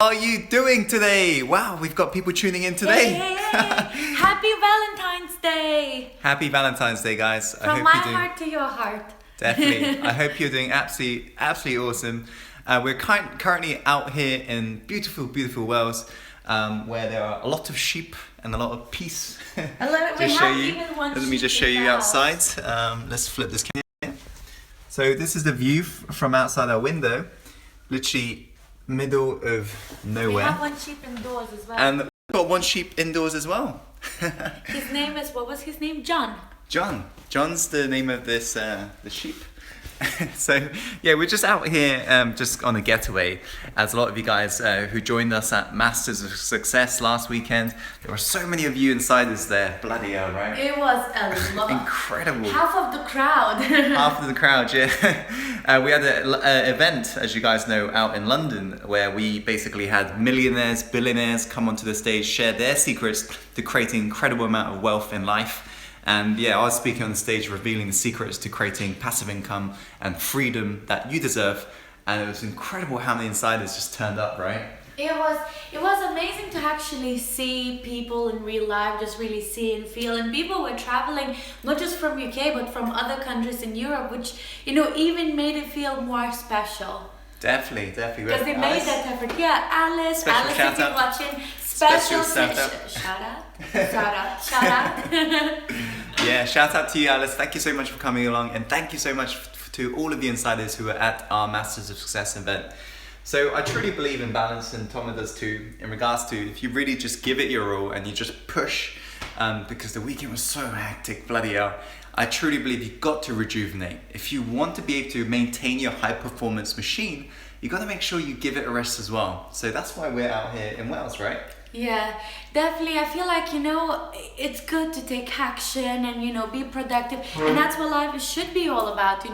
How are you doing today? Wow, we've got people tuning in today. Hey. Happy Valentine's Day! Happy Valentine's Day, guys. From my heart to your heart. Definitely. I hope you're doing absolutely awesome. We're currently out here in beautiful Wales, where there are a lot of sheep and a lot of peace. Let me just show you outside. Let's flip this camera. So this is the view from outside our window. Literally middle of nowhere. We have one sheep indoors as well. And we've got one sheep indoors as well. His name is, what was his name? John. John's the name of this the sheep. So yeah, we're just out here just on a getaway. As a lot of you guys who joined us at Masters of Success last weekend, there were so many of you insiders there. Bloody hell, right? It was a lot. Incredible. Half of the crowd. Half of the crowd, yeah. We had an event, as you guys know, out in London, where we basically had millionaires, billionaires come onto the stage, share their secrets to creating an incredible amount of wealth in life. And yeah, I was speaking on the stage, revealing the secrets to creating passive income and freedom that you deserve. And it was incredible how many insiders just turned up, right? It was amazing to actually see people in real life, just really see and feel. And people were traveling, not just from UK, but from other countries in Europe, which, even made it feel more special. Definitely. Because they made that effort. Yeah, Alice, if you're watching, special shout out. Yeah, shout out to you, Alice. Thank you so much for coming along, and thank you so much to all of the insiders who were at our Masters of Success event. So I truly believe in balance, and Tom does too, in regards to if you really just give it your all and you just push, because the weekend was so hectic, bloody hell. I truly believe you've got to rejuvenate. If you want to be able to maintain your high performance machine, you got to make sure you give it a rest as well. So that's why we're out here in Wales, right? Yeah, definitely. I feel like, it's good to take action and, be productive. And that's what life should be all about,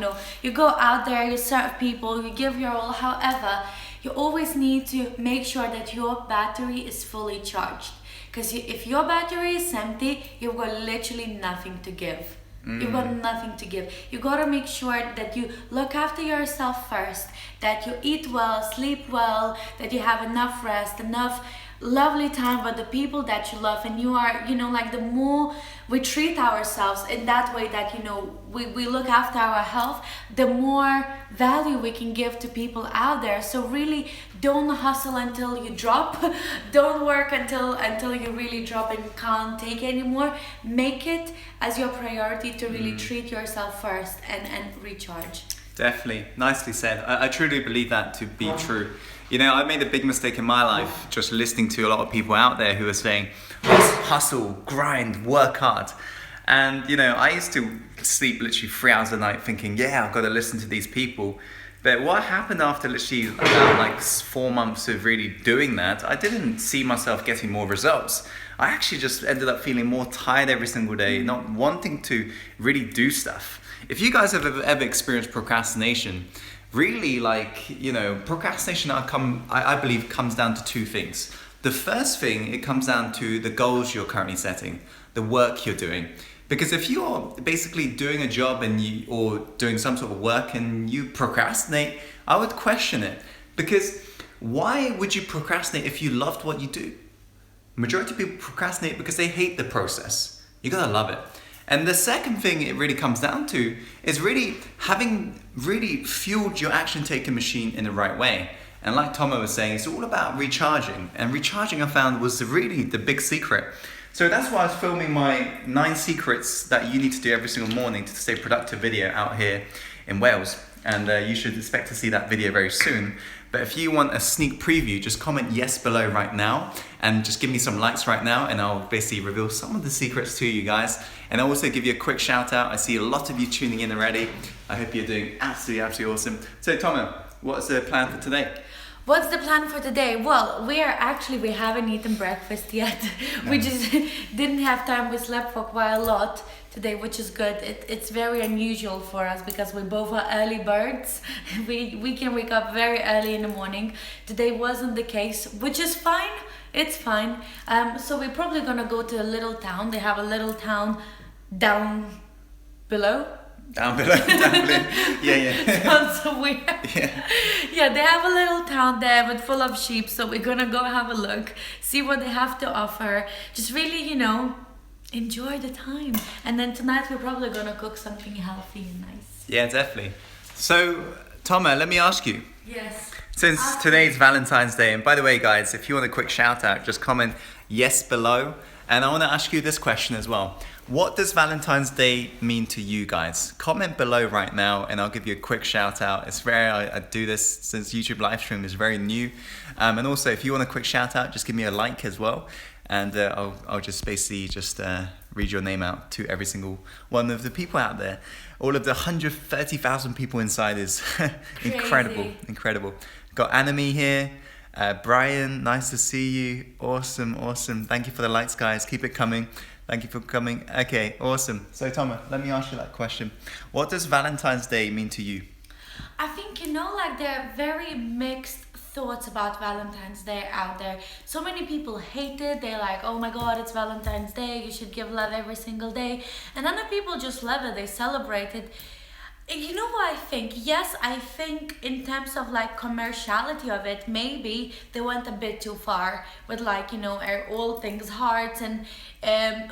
You go out there, you serve people, you give your all. However, you always need to make sure that your battery is fully charged. Because if your battery is empty, you've got literally nothing to give. You've got nothing to give. You gotta make sure that you look after yourself first, that you eat well, sleep well, that you have enough rest, enough lovely time with the people that you love, and you are, the more we treat ourselves in that way that, we look after our health, the more value we can give to people out there. So really don't hustle until you drop. Don't work until you really drop and can't take anymore. Make it as your priority to really treat yourself first and recharge. Definitely. Nicely said. I truly believe that to be true. I made a big mistake in my life just listening to a lot of people out there who are saying, let's hustle, grind, work hard. And, I used to sleep literally 3 hours a night thinking, yeah, I've got to listen to these people. But what happened after literally about 4 months of really doing that, I didn't see myself getting more results. I actually just ended up feeling more tired every single day, not wanting to really do stuff. If you guys have ever experienced procrastination, really, procrastination, I believe, comes down to two things. The first thing, it comes down to the goals you're currently setting, the work you're doing. Because if you're basically doing a job or doing some sort of work and you procrastinate, I would question it. Because why would you procrastinate if you loved what you do? Majority of people procrastinate because they hate the process. You gotta love it. And the second thing it really comes down to is really having really fueled your action-taking machine in the right way. And like Tomo was saying, it's all about recharging. And recharging, I found, was really the big secret. So that's why I was filming my 9 secrets that you need to do every single morning to stay productive video out here in Wales. And you should expect to see that video very soon. But if you want a sneak preview, just comment yes below right now and just give me some likes right now, and I'll basically reveal some of the secrets to you guys. And I'll also give you a quick shout out. I see a lot of you tuning in already. I hope you're doing absolutely awesome. So Tomo, what's the plan for today? What's the plan for today? Well, we haven't eaten breakfast yet. We just didn't have time. We slept for quite a lot today, which is good. It's very unusual for us because we both are early birds. We can wake up very early in the morning. Today wasn't the case, which is fine. It's fine. So we're probably gonna go to a little town. They have a little town down below. Down below. Yeah. Sounds so weird. Yeah. Yeah, they have a little town there with full of sheep, so we're gonna go have a look, see what they have to offer. Just really, enjoy the time. And then tonight we're probably gonna cook something healthy and nice. Yeah, definitely. So, Toma, let me ask you. Yes. Since today's Valentine's Day, and by the way, guys, if you want a quick shout out, just comment yes below. And I want to ask you this question as well. What does Valentine's Day mean to you guys? Comment below right now and I'll give you a quick shout out. It's I do this since YouTube live stream is very new. And also, if you want a quick shout out, just give me a like as well. And I'll just basically read your name out to every single one of the people out there. All of the 130,000 people inside is incredible. Got Anime here. Brian, nice to see you. Awesome. Thank you for the likes, guys. Keep it coming. Thank you for coming. Okay, awesome. So, Toma, let me ask you that question. What does Valentine's Day mean to you? I think, there are very mixed thoughts about Valentine's Day out there. So many people hate it. They're like, oh my God, it's Valentine's Day. You should give love every single day. And other people just love it. They celebrate it. You know what I think? Yes, I think in terms of commerciality of it, maybe they went a bit too far with all things hearts and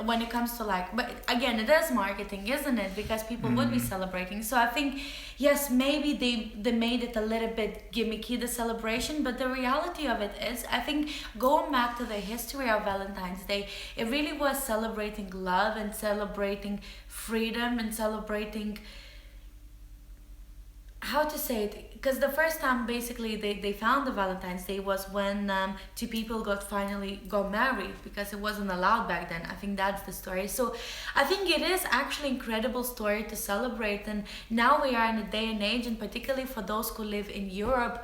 when it comes to but again, it is marketing, isn't it? Because people would be celebrating. So I think, yes, maybe they made it a little bit gimmicky, the celebration, but the reality of it is, I think going back to the history of Valentine's Day, it really was celebrating love and celebrating freedom and celebrating, how to say it, because the first time basically they found the Valentine's Day was when two people finally got married, because it wasn't allowed back then. I think that's the story. So I think it is actually an incredible story to celebrate. And now we are in a day and age, and particularly for those who live in Europe,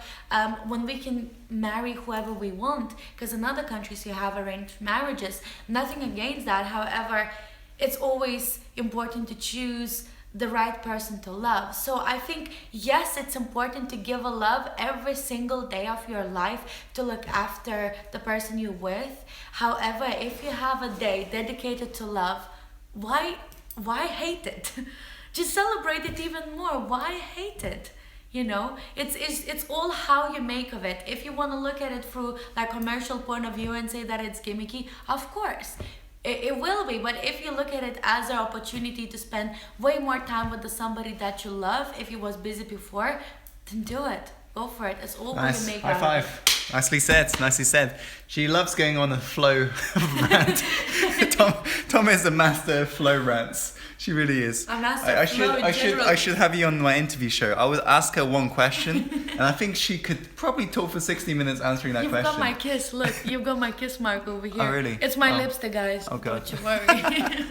when we can marry whoever we want, because in other countries you have arranged marriages. Nothing against that. However, it's always important to choose the right person to love. So I think, yes, it's important to give a love every single day of your life, to look after the person you're with. However, if you have a day dedicated to love, why hate it? Just celebrate it even more. Why hate it? It's all how you make of it. If you want to look at it through commercial point of view and say that it's gimmicky, of course it will be. But if you look at it as an opportunity to spend way more time with somebody that you love, if you was busy before, then do it. Go for it. It's all nice. What you make. High five. Nicely said. She loves going on a flow rant. Tom is a master of flow rants. She really is. I should have you on my interview show. I would ask her one question, and I think she could probably talk for 60 minutes answering that question. You've got my kiss. Look, you've got my kiss mark over here. Oh, really? It's my lipstick, guys. Oh, God. Don't you worry.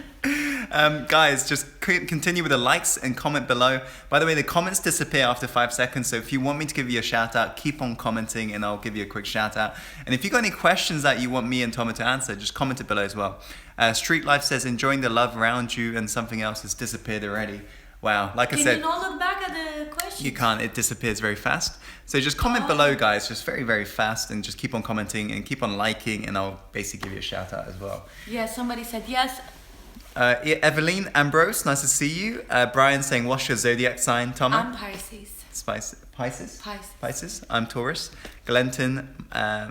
Guys, just continue with the likes and comment below. By the way, the comments disappear after 5 seconds, so if you want me to give you a shout out, keep on commenting and I'll give you a quick shout out. And if you got any questions that you want me and Toma to answer, just comment it below as well. Street Life says, enjoying the love around you, and something else has disappeared already. Wow, like I said, can you not look back at the question? You can't, it disappears very fast. So just comment below, guys, just very, very fast, and just keep on commenting and keep on liking, and I'll basically give you a shout out as well. Yeah, somebody said yes. Evelyn Ambrose, nice to see you. Brian saying, what's your zodiac sign, Toma? I'm Pisces. Pisces. I'm Taurus. Glenton,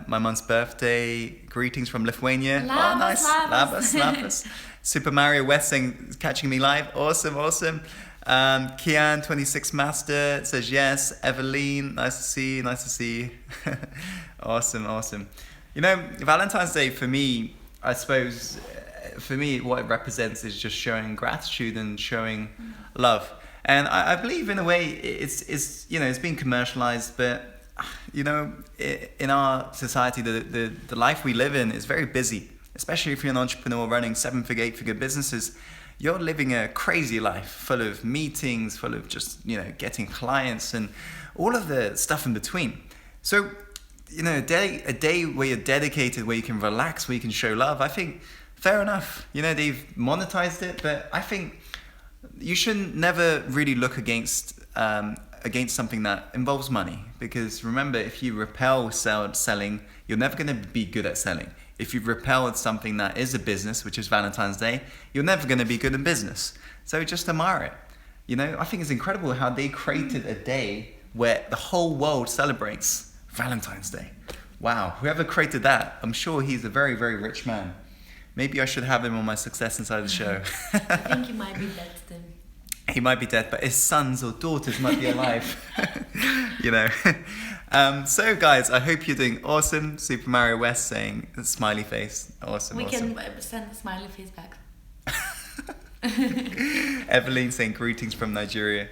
my month's birthday. Greetings from Lithuania. Labas. Super Mario West saying, catching me live. Awesome. Kian, 26 Master, says yes. Evelyn, nice to see you. Awesome. Valentine's Day for me, I suppose, what it represents is just showing gratitude and showing love. And I believe in a way it's being commercialized, but in our society, the life we live in is very busy, especially if you're an entrepreneur running 7-figure, 8-figure businesses. You're living a crazy life full of meetings, full of just, getting clients and all of the stuff in between. So, a day where you're dedicated, where you can relax, where you can show love, I think, fair enough. They've monetized it, but I think you should never really look against something that involves money, because remember, if you repel selling, you're never going to be good at selling. If you repel at something that is a business, which is Valentine's Day, you're never going to be good in business. So just admire it. You know, I think it's incredible how they created a day where the whole world celebrates Valentine's Day. Wow, whoever created that, I'm sure he's a very, very rich man. Maybe I should have him on my Success Inside the show. I think he might be dead then. He might be dead, but his sons or daughters might be alive. You know. So guys, I hope you're doing awesome. Super Mario West saying smiley face. Awesome. We awesome. can send a smiley face back. Evelyn saying greetings from Nigeria.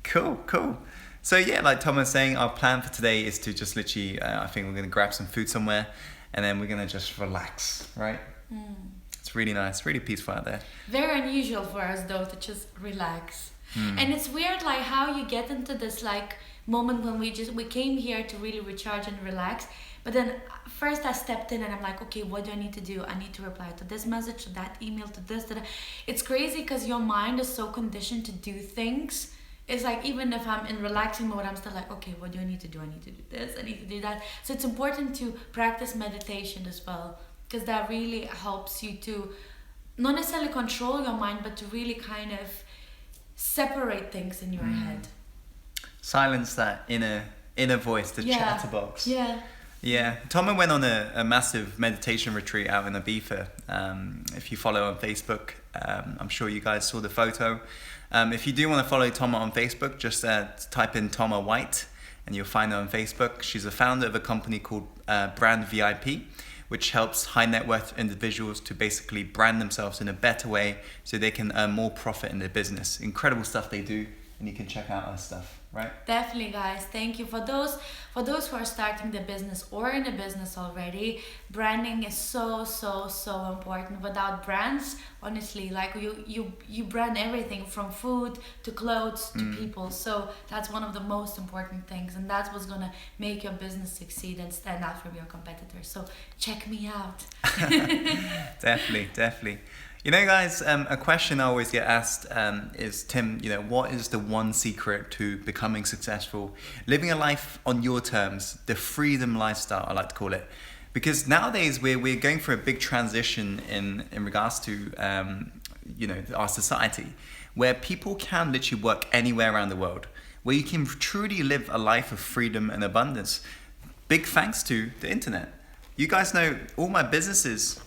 Cool. So yeah, like Tom was saying, our plan for today is to just literally, I think we're going to grab some food somewhere and then we're going to just relax, right? It's really nice, really peaceful out there. Very unusual for us though to just relax. And it's weird like how you get into this like moment when we came here to really recharge and relax. But then first I stepped in and I'm like, okay, what do I need to do? I need to reply to this message, to that email, to this, to that. It's crazy because your mind is so conditioned to do things. It's like even if I'm in relaxing mode, I'm still like, okay, what do I need to do? I need to do this, I need to do that. So it's important to practice meditation as well, because that really helps you to not necessarily control your mind, but to really kind of separate things in your head. Silence that inner voice, the chatterbox. Yeah, Tom went on a massive meditation retreat out in Ibiza. If you follow on Facebook, I'm sure you guys saw the photo. If you do want to follow Toma on Facebook, just type in Toma White and you'll find her on Facebook. She's a founder of a company called Brand VIP, which helps high net worth individuals to basically brand themselves in a better way so they can earn more profit in their business. Incredible stuff they do, and you can check out her stuff, right? Definitely, guys. Thank you for those who are starting the business or in a business already. Branding is so important. Without brands, honestly, like you brand everything from food to clothes to people. So that's one of the most important things, and that's what's gonna make your business succeed and stand out from your competitors. So check me out. Definitely. You know, guys, a question I always get asked is, Tim, you know, what is the one secret to becoming successful, living a life on your terms, the freedom lifestyle, I like to call it? Because nowadays we're going through a big transition in regards to, you know, our society, where people can literally work anywhere around the world, where you can truly live a life of freedom and abundance. Big thanks to the internet. You guys know all my businesses.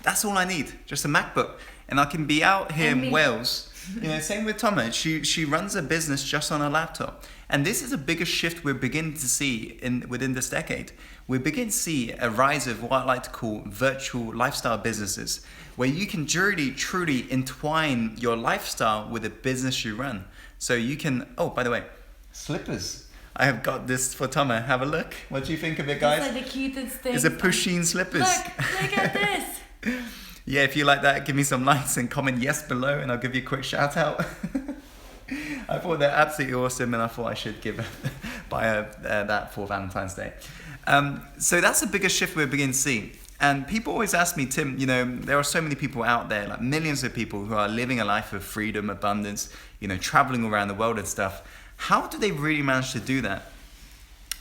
That's all I need, just a MacBook. And I can be out here in Wales. You know, same with Toma. She runs a business just on a laptop. And this is the biggest shift we're beginning to see within this decade. We're beginning to see a rise of what I like to call virtual lifestyle businesses, where you can truly entwine your lifestyle with the business you run. So you can, oh, by the way, slippers. I have got this for Toma. Have a look. What do you think of it, guys? These are the cutest things. It's a Pusheen slippers. Look at this. Yeah, if you like that, give me some likes and comment yes below and I'll give you a quick shout out. I thought they're absolutely awesome and I thought I should buy that for Valentine's Day. So that's the biggest shift we're beginning to see. And people always ask me, Tim, you know, there are so many people out there, like millions of people who are living a life of freedom, abundance, you know, traveling around the world and stuff. How do they really manage to do that?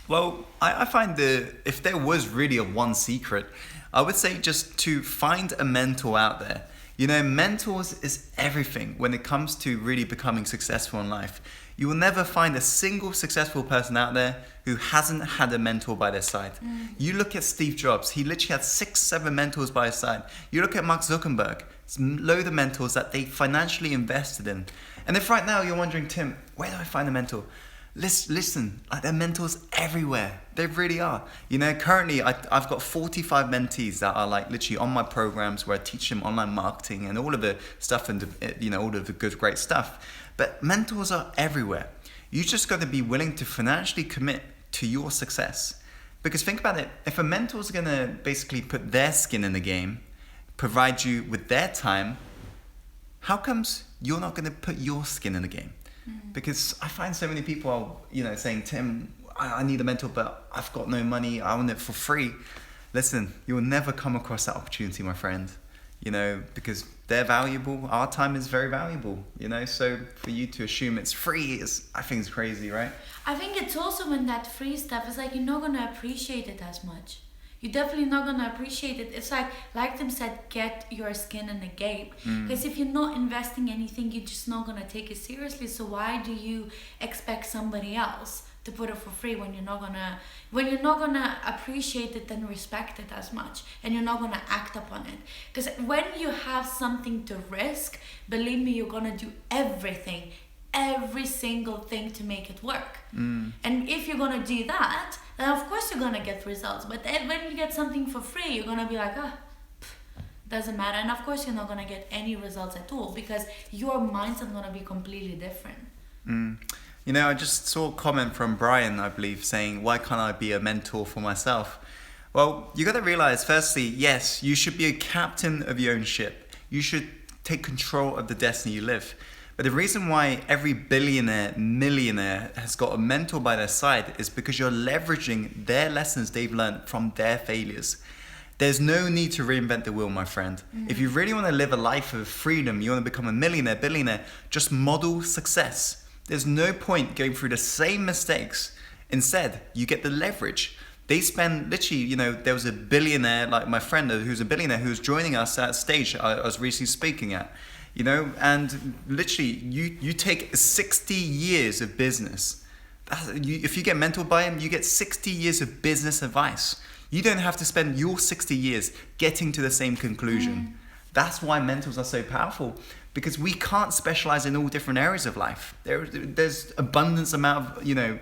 Well, I find if there was really a one secret, I would say just to find a mentor out there. You know, mentors is everything when it comes to really becoming successful in life. You will never find a single successful person out there who hasn't had a mentor by their side. You look at Steve Jobs, he literally had 6-7 mentors by his side. You look at Mark Zuckerberg, it's loads of mentors that they financially invested in. And if right now you're wondering, Tim, where do I find a mentor? Listen, like there are mentors everywhere. They really are. You know, currently I've got 45 mentees that are like literally on my programs where I teach them online marketing and all of the stuff and, you know, all of the good, great stuff. But mentors are everywhere. You just got to be willing to financially commit to your success. Because think about it, if a mentor's going to basically put their skin in the game, provide you with their time, how comes you're not going to put your skin in the game? Because I find so many people are, you know, saying, Tim, I need a mentor, but I've got no money. I want it for free. Listen, you will never come across that opportunity, my friend, you know, because they're valuable. Our time is very valuable, you know, so for you to assume it's free I think it's crazy, right? I think it's also when that free stuff is like, you're not going to appreciate it as much. you're definitely not gonna appreciate it. It's like them said, get your skin in the game. Because if you're not investing anything, you're just not gonna take it seriously. So why do you expect somebody else to put it for free when you're not gonna appreciate it and respect it as much, and you're not gonna act upon it? Because when you have something to risk, believe me, you're gonna do everything, every single thing to make it work. And if you're gonna do that, then of course you're gonna get results. But then when you get something for free, you're gonna be like, doesn't matter. And of course you're not gonna get any results at all, because your mindset's gonna be completely different. You know, I just saw a comment from Brian, I believe, saying, why can't I be a mentor for myself? Well, you got to realize, firstly, yes, you should be a captain of your own ship. You should take control of the destiny you live. But the reason why every billionaire, millionaire has got a mentor by their side is because you're leveraging their lessons they've learned from their failures. There's no need to reinvent the wheel, my friend. If you really want to live a life of freedom, you want to become a millionaire, billionaire, just model success. There's no point going through the same mistakes. Instead, you get the leverage. They spend literally, you know, there was a billionaire, like my friend who's a billionaire, who was joining us at stage I was recently speaking at, you know, and literally you take 60 years of business. If you get mentored by him, you get 60 years of business advice. You don't have to spend your 60 years getting to the same conclusion. That's why mentors are so powerful, because we can't specialize in all different areas of life. There's abundance amount of, you know,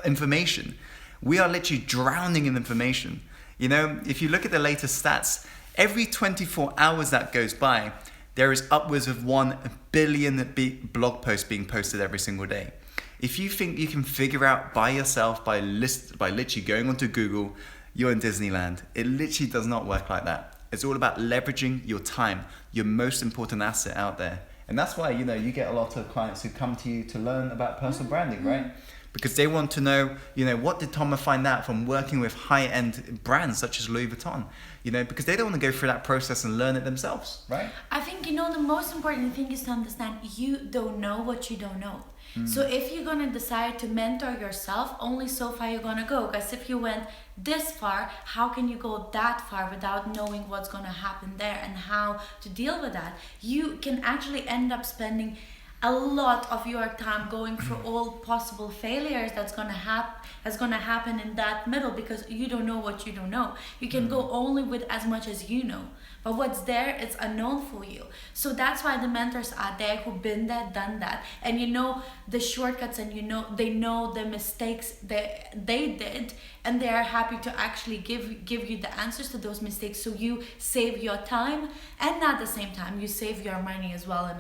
information. We are literally drowning in information. You know, if you look at the latest stats, every 24 hours that goes by, there is upwards of 1 billion blog posts being posted every single day. If you think you can figure out by yourself, by literally going onto Google, you're in Disneyland. It literally does not work like that. It's all about leveraging your time, your most important asset out there. And that's why, you know, you get a lot of clients who come to you to learn about personal branding, right? Because they want to know, you know, what did Thomas find out from working with high-end brands such as Louis Vuitton? You know, because they don't want to go through that process and learn it themselves, right? I think, you know, the most important thing is to understand you don't know what you don't know. So if you're gonna decide to mentor yourself, only so far you're gonna go. Because if you went this far, how can you go that far without knowing what's gonna happen there and how to deal with that? You can actually end up spending a lot of your time going through all possible failures that's gonna happen in that middle, because you don't know what you don't know. You can go only with as much as you know, but what's there is unknown for you. So that's why the mentors are there who've been there, done that, and you know the shortcuts, and you know they know the mistakes that they did, and they are happy to actually give you the answers to those mistakes, so you save your time, and at the same time you save your money as well in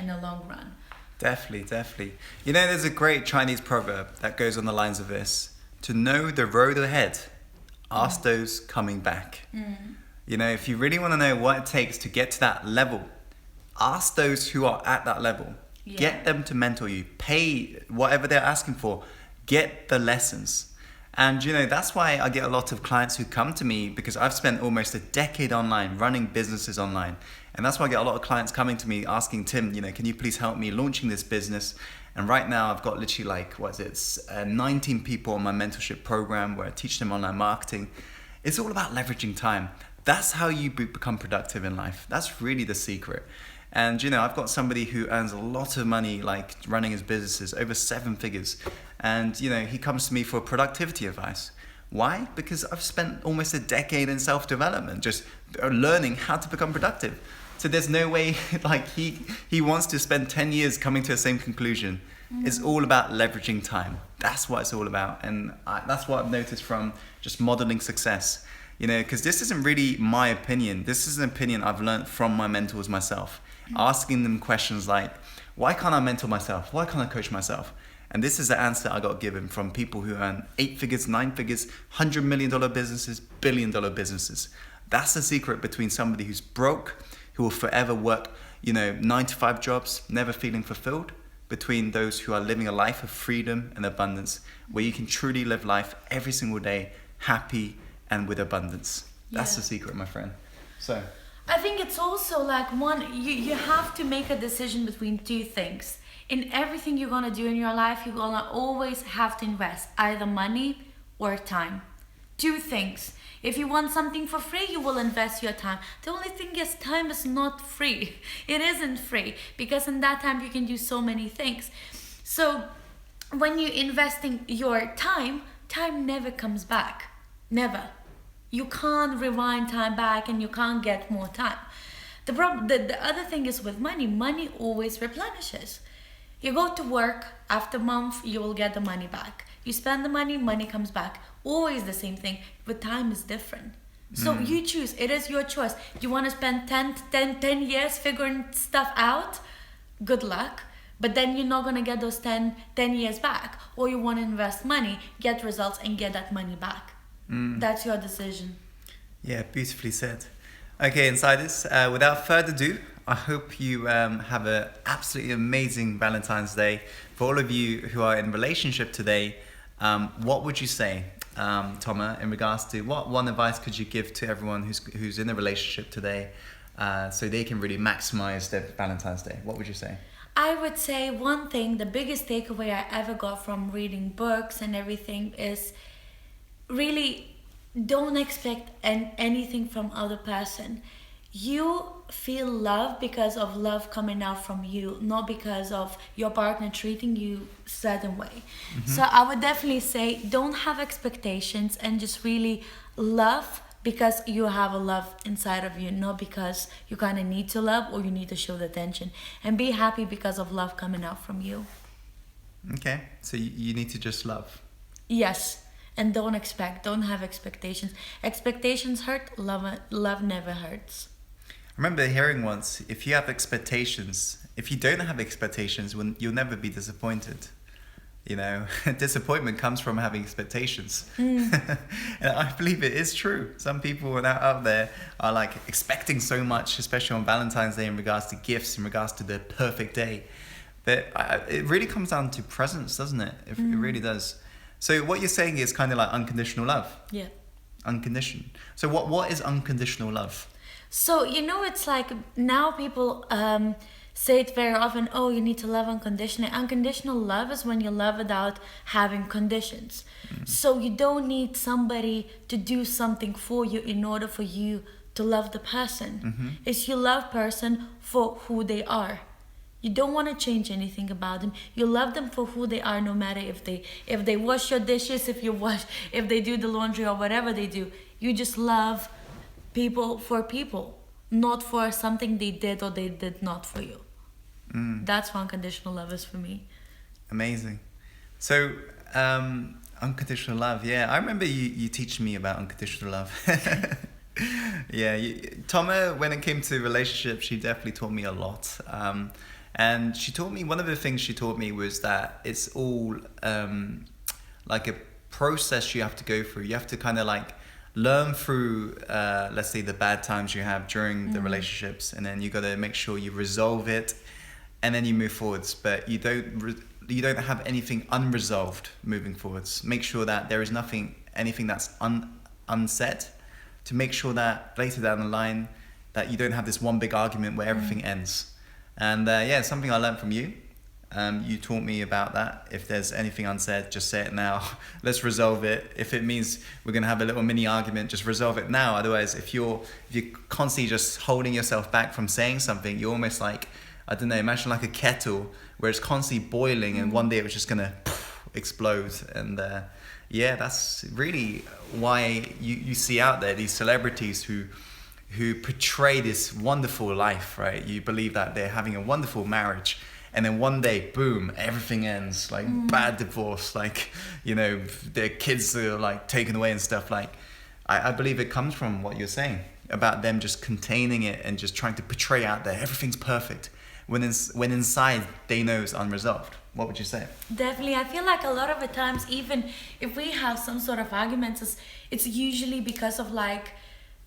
the long run. Definitely. You know, there's a great Chinese proverb that goes on the lines of this: to know the road ahead, ask those coming back. You know, if you really want to know what it takes to get to that level, ask those who are at that level. Get them to mentor you. Pay whatever they're asking for. Get the lessons. And, you know, that's why I get a lot of clients who come to me, because I've spent almost a decade online, running businesses online. And that's why I get a lot of clients coming to me asking, Tim, you know, can you please help me launching this business? And right now I've got literally 19 people on my mentorship program where I teach them online marketing. It's all about leveraging time. That's how you become productive in life. That's really the secret. And, you know, I've got somebody who earns a lot of money, like running his businesses, over 7 figures. And, you know, he comes to me for productivity advice. Why? Because I've spent almost a decade in self-development, just learning how to become productive. So there's no way, like he wants to spend 10 years coming to the same conclusion. It's all about leveraging time. That's what it's all about. And that's what I've noticed from just modeling success. You know, because this isn't really my opinion. This is an opinion I've learned from my mentors myself. Asking them questions like, why can't I mentor myself? Why can't I coach myself? And this is the answer I got given from people who earn 8 figures, 9 figures, $100 million businesses, $1 billion businesses. That's the secret between somebody who's broke, who will forever work, you know, 9-to-5 jobs, never feeling fulfilled, between those who are living a life of freedom and abundance, where you can truly live life every single day, happy and with abundance. That's the secret, my friend. So I think it's also like you have to make a decision between two things. In everything you're gonna do in your life, you're gonna always have to invest either money or time. Two things. If you want something for free, you will invest your time. The only thing is, time is not free. It isn't free, because in that time you can do so many things. So when you're investing your time, time never comes back. Never. You can't rewind time back, and you can't get more time. The other thing is with money. Money always replenishes. You go to work, after a month you will get the money back. You spend the money, money comes back. Always the same thing, but time is different. So you choose. It is your choice. You want to spend 10 years figuring stuff out? Good luck. But then you're not going to get those 10 years back. Or you want to invest money, get results, and get that money back. That's your decision. Yeah, beautifully said. Okay, insiders, without further ado, I hope you have an absolutely amazing Valentine's Day. For all of you who are in relationship today, what would you say, Toma, in regards to what one advice could you give to everyone who's in a relationship today, so they can really maximize their Valentine's Day? What would you say? I would say one thing, the biggest takeaway I ever got from reading books and everything is really don't expect anything from other person. You feel love because of love coming out from you, not because of your partner treating you certain way. So I would definitely say don't have expectations, and just really love because you have a love inside of you, not because you kind of need to love or you need to show the attention. And be happy because of love coming out from you. Okay, so you need to just love. Yes. And don't have expectations. Expectations hurt, love never hurts. I remember hearing once, if you don't have expectations, you'll never be disappointed. You know, disappointment comes from having expectations. And I believe it is true. Some people out there are like expecting so much, especially on Valentine's Day, in regards to gifts, in regards to the perfect day. But it really comes down to presence, doesn't it? It really does. So what you're saying is kind of like unconditional love. Yeah. Unconditional. So what is unconditional love? So, it's like now people say it very often, oh, you need to love unconditionally. Unconditional love is when you love without having conditions. So you don't need somebody to do something for you in order for you to love the person. It's you love person for who they are. You don't want to change anything about them. You love them for who they are, no matter if they wash your dishes, if they do the laundry or whatever they do. You just love people for people, not for something they did or they did not for you. That's what unconditional love is for me. Amazing. So unconditional love, yeah. I remember you teaching me about unconditional love. Yeah, Toma, when it came to relationships, she definitely taught me a lot. And she taught me, one of the things she taught me was that it's all like a process you have to go through. You have to kind of like learn through, let's say, the bad times you have during the relationships, and then you got to make sure you resolve it, and then you move forwards. But you don't have anything unresolved moving forwards. Make sure that there is anything that's unsaid, to make sure that later down the line that you don't have this one big argument where everything ends. And something I learned from you. You taught me about that. If there's anything unsaid, just say it now. Let's resolve it. If it means we're gonna have a little mini argument, just resolve it now. Otherwise, if you're constantly just holding yourself back from saying something, you're almost like, I don't know, imagine like a kettle where it's constantly boiling, and one day it was just gonna explode. And that's really why you see out there these celebrities who portray this wonderful life, right? You believe that they're having a wonderful marriage, and then one day, boom, everything ends, like bad divorce, like, their kids are like taken away and stuff. Like, I believe it comes from what you're saying about them just containing it and just trying to portray out there everything's perfect, when inside they know it's unresolved. What would you say? Definitely. I feel like a lot of the times, even if we have some sort of arguments, it's usually because of like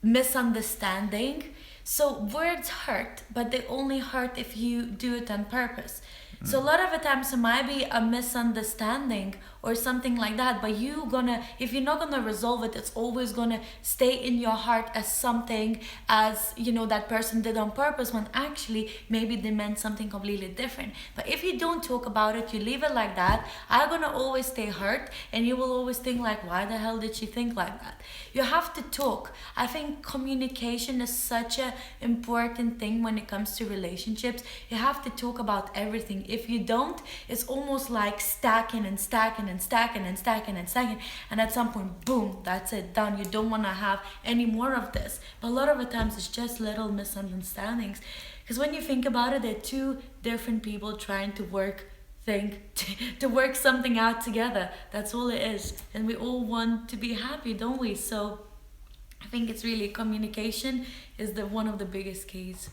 misunderstanding. So words hurt, but they only hurt if you do it on purpose. So a lot of the times it might be a misunderstanding or something like that, but if you're not gonna resolve it, it's always gonna stay in your heart as something, as that person did on purpose, when actually maybe they meant something completely different. But if you don't talk about it, you leave it like that, I'm gonna always stay hurt, and you will always think like, why the hell did she think like that? You have to talk. I think communication is such a important thing when it comes to relationships. You have to talk about everything. If you don't, it's almost like stacking and stacking and stacking and stacking and stacking, and at some point, boom, that's it, done. You don't want to have any more of this. But a lot of the times it's just little misunderstandings, because when you think about it, they're two different people trying to work something out together. That's all it is, and we all want to be happy, don't we? So I think it's really communication is one of the biggest keys.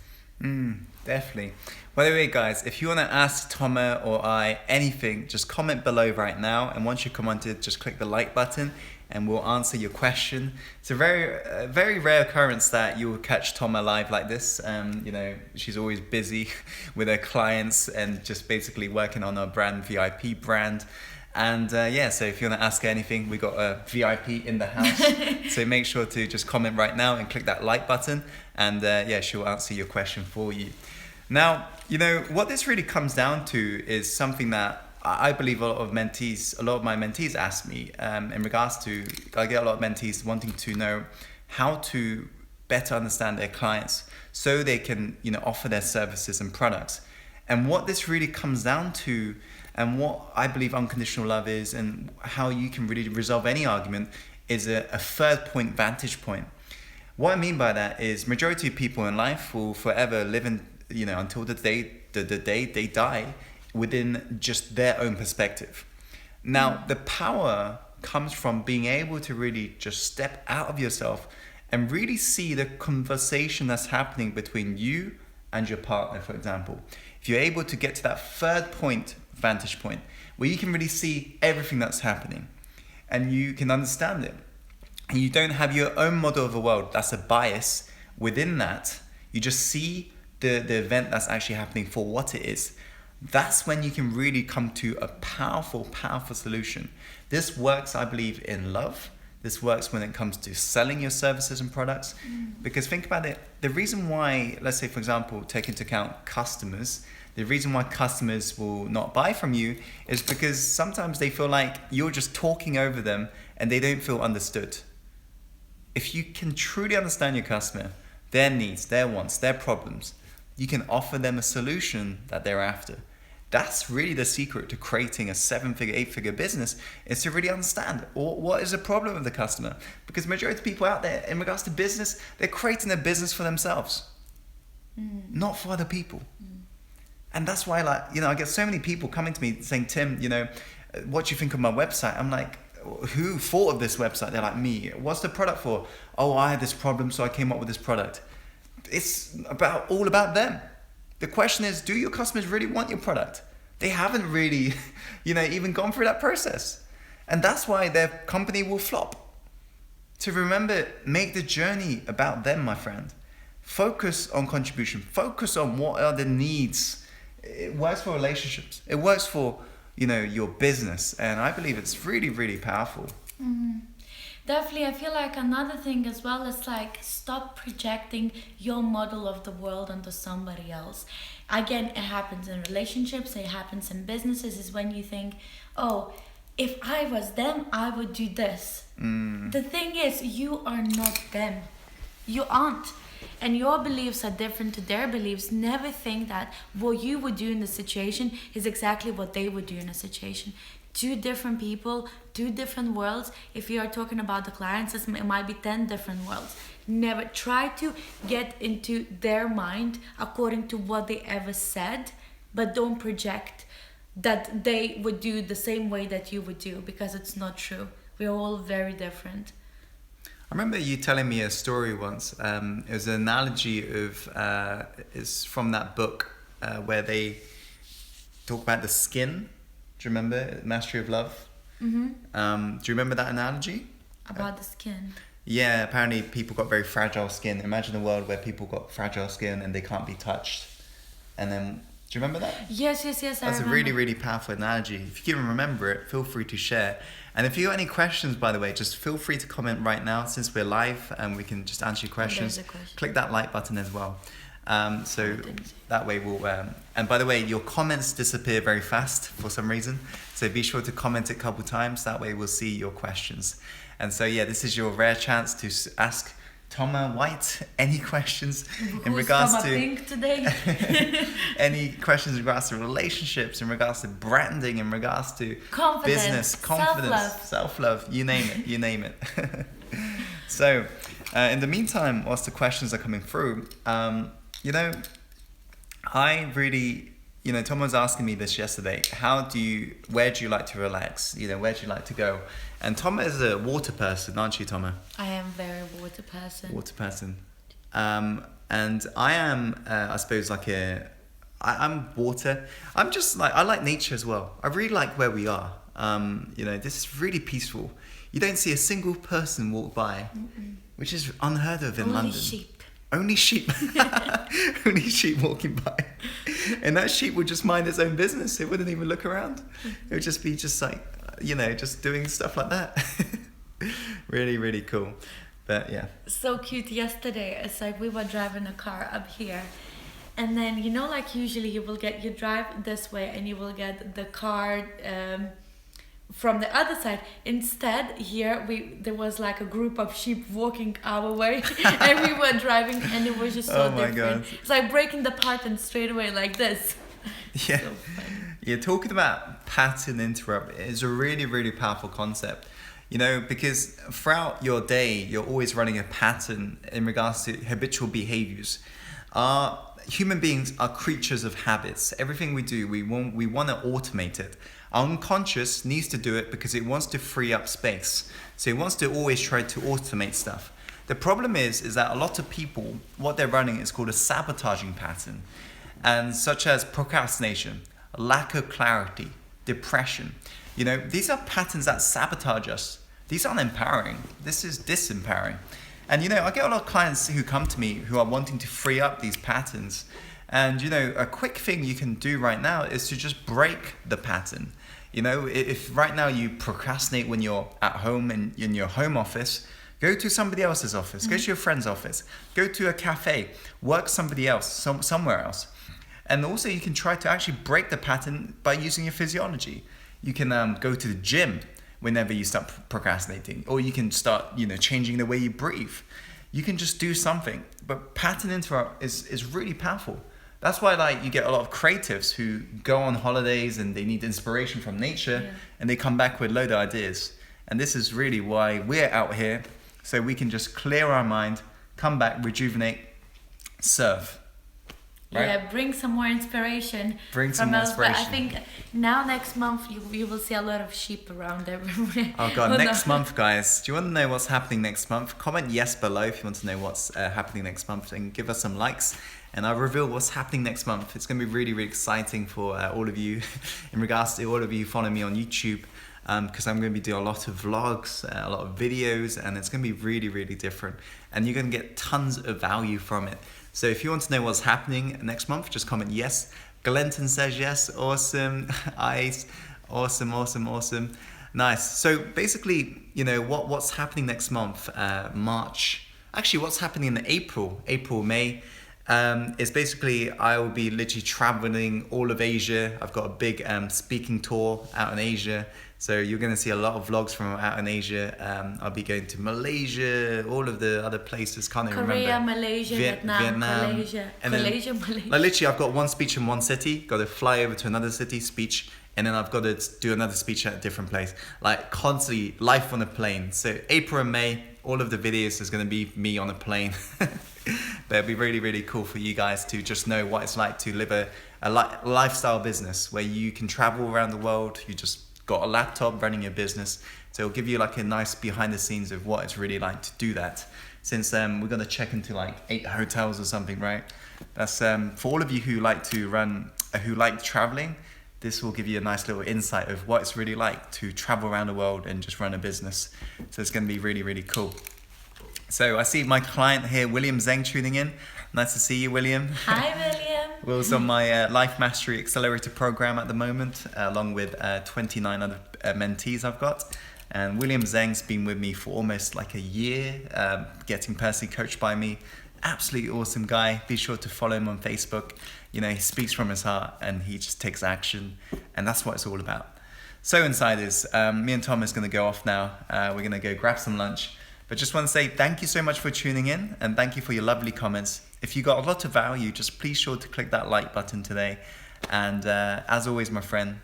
Definitely. By the way, guys, if you want to ask Toma or I anything, just comment below right now, and once you comment it, just click the like button and we'll answer your question. It's a very rare occurrence that you will catch Toma live like this. She's always busy with her clients and just basically working on our brand, VIP brand. And so if you want to ask her anything, we got a VIP in the house. So make sure to just comment right now and click that like button, and she'll answer your question for you. Now, what this really comes down to is something that I believe a lot of my mentees ask me in regards to, I get a lot of mentees wanting to know how to better understand their clients so they can, offer their services and products. And what this really comes down to, and what I believe unconditional love is, and how you can really resolve any argument, is a third point vantage point. What I mean by that is majority of people in life will forever live in, until the day they die within just their own perspective. Now, the power comes from being able to really just step out of yourself and really see the conversation that's happening between you and your partner, for example. If you're able to get to that third point, vantage point, where you can really see everything that's happening and you can understand it, and you don't have your own model of the world that's a bias within that, you just see the event that's actually happening for what it is. That's when you can really come to a powerful solution. This works, I believe, in love. This works when it comes to selling your services and products. Because think about it, the reason why, let's say, for example, take into account customers, the reason why customers will not buy from you is because sometimes they feel like you're just talking over them and they don't feel understood. If you can truly understand your customer, their needs, their wants, their problems, you can offer them a solution that they're after. That's really the secret to creating a 7-figure, 8-figure business, is to really understand what is the problem with the customer. Because majority of people out there, in regards to business, they're creating a business for themselves, not for other people. And that's why, I get so many people coming to me saying, Tim, what do you think of my website? I'm like, who thought of this website? They're like, me. What's the product for? Oh, I had this problem, so I came up with this product. It's all about them. The question is, do your customers really want your product? They haven't really, even gone through that process. And that's why their company will flop. So remember, make the journey about them, my friend. Focus on contribution. Focus on what are the needs. It works for relationships. It works for, your business. And I believe it's really, really powerful. Definitely. I feel like another thing as well is stop projecting your model of the world onto somebody else. Again, it happens in relationships, it happens in businesses, is when you think, oh, if I was them, I would do this. The thing is, you are not them. You aren't. And your beliefs are different to their beliefs. Never think that what you would do in the situation is exactly what they would do in a situation. Two different people, two different worlds. If you are talking about the clients, it might be 10 different worlds. Never try to get into their mind according to what they ever said, but don't project that they would do the same way that you would do, because it's not true. We're all very different. I remember you telling me a story once. It was an analogy of, it's from that book where they talk about the skin. Do you remember Mastery of Love? Do you remember that analogy? About the skin. Yeah, apparently people got very fragile skin. Imagine a world where people got fragile skin and they can't be touched. And then, do you remember that? Yes, I That's a remember. really, really powerful analogy. If you can remember it, feel free to share. And if you got any questions, by the way, just feel free to comment right now since we're live and we can just answer your questions. There's a question. Click that like button as well. So that way we'll... and by the way, your comments disappear very fast for some reason. So be sure to comment it a couple times. That way we'll see your questions. And so, yeah, this is your rare chance to ask Thomas White any questions in regards to Pink today? any questions in regards to relationships, in regards to branding, in regards to Confidence, business, confidence, self-love, you name it. So in the meantime, whilst the questions are coming through, I really, Tom was asking me this yesterday, where do you like to relax? Where do you like to go? And Tom is a water person, aren't you, Tom? I am very water person. And I am, I suppose, I'm water. I'm just I like nature as well. I really like where we are. This is really peaceful. You don't see a single person walk by, which is unheard of in London. Only sheep. Only sheep walking by. And that sheep would just mind its own business. It wouldn't even look around. It would just be just just doing stuff like that. Really, really cool. But yeah. So cute. Yesterday, it's like we were driving a car up here. And then, usually you drive this way and you will get the car from the other side. Instead, here there was like a group of sheep walking our way and we were driving and it was just so different. God. It's like breaking the pattern straight away like this. Yeah. So funny. Yeah, talking about pattern interrupt is a really, really powerful concept. Because throughout your day, you're always running a pattern in regards to habitual behaviors. Human beings are creatures of habits. Everything we do, we want to automate it. Our unconscious needs to do it because it wants to free up space. So it wants to always try to automate stuff. The problem is that a lot of people, what they're running is called a sabotaging pattern. And such as procrastination, lack of clarity, depression. These are patterns that sabotage us. These aren't empowering. This is disempowering. And I get a lot of clients who come to me who are wanting to free up these patterns. And a quick thing you can do right now is to just break the pattern. If right now you procrastinate when you're at home and in your home office, go to somebody else's office, go to your friend's office, go to a cafe, work somebody else, somewhere else. And also you can try to actually break the pattern by using your physiology. You can go to the gym whenever you start procrastinating, or you can start, changing the way you breathe. You can just do something. But pattern interrupt is really powerful. That's why you get a lot of creatives who go on holidays and they need inspiration from nature and they come back with a load of ideas. And this is really why we're out here, so we can just clear our mind, come back, rejuvenate, serve. Right? Yeah, bring some more inspiration. But I think now next month you will see a lot of sheep around everywhere. Oh God, next month, guys. Do you want to know what's happening next month? Comment yes below if you want to know what's happening next month, and give us some likes. And I'll reveal what's happening next month. It's going to be really, really exciting for all of you. In regards to all of you following me on YouTube, because I'm going to be doing a lot of vlogs, a lot of videos, and it's going to be really, really different. And you're going to get tons of value from it. So if you want to know what's happening next month, just comment yes. Galenton says yes. Awesome. Ice. Awesome. Nice. So basically, what's happening next month, March. Actually, what's happening in April, May, is basically I will be literally traveling all of Asia. I've got a big speaking tour out in Asia. So you're going to see a lot of vlogs from out in Asia. I'll be going to Malaysia, all of the other places, can't even remember. Korea, Malaysia, Vietnam. Malaysia. Literally, I've got one speech in one city, got to fly over to another city, speech, and then I've got to do another speech at a different place. Constantly, life on a plane. So April and May, all of the videos is going to be me on a plane. But it'll be really, really cool for you guys to just know what it's like to live a lifestyle business where you can travel around the world. You just got a laptop running your business. So it'll give you a nice behind the scenes of what it's really like to do that. Since we're going to check into 8 hotels or something, right? That's for all of you who like traveling. This will give you a nice little insight of what it's really like to travel around the world and just run a business. So it's going to be really, really cool. So I see my client here, William Zeng, tuning in. Nice to see you, William. Hi, William. Will's on my Life Mastery Accelerator program at the moment, along with 29 other mentees I've got. And William Zeng's been with me for almost like a year, getting personally coached by me. Absolutely awesome guy. Be sure to follow him on Facebook. You know, he speaks from his heart and he just takes action. And that's what it's all about. So insiders, me and Tom is going to go off now. We're going to go grab some lunch. But just want to say thank you so much for tuning in and thank you for your lovely comments. If you got a lot of value, just please sure to click that like button today. And as always, my friend,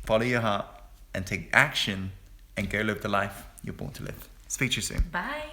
follow your heart and take action and go live the life you're born to live. Speak to you soon. Bye.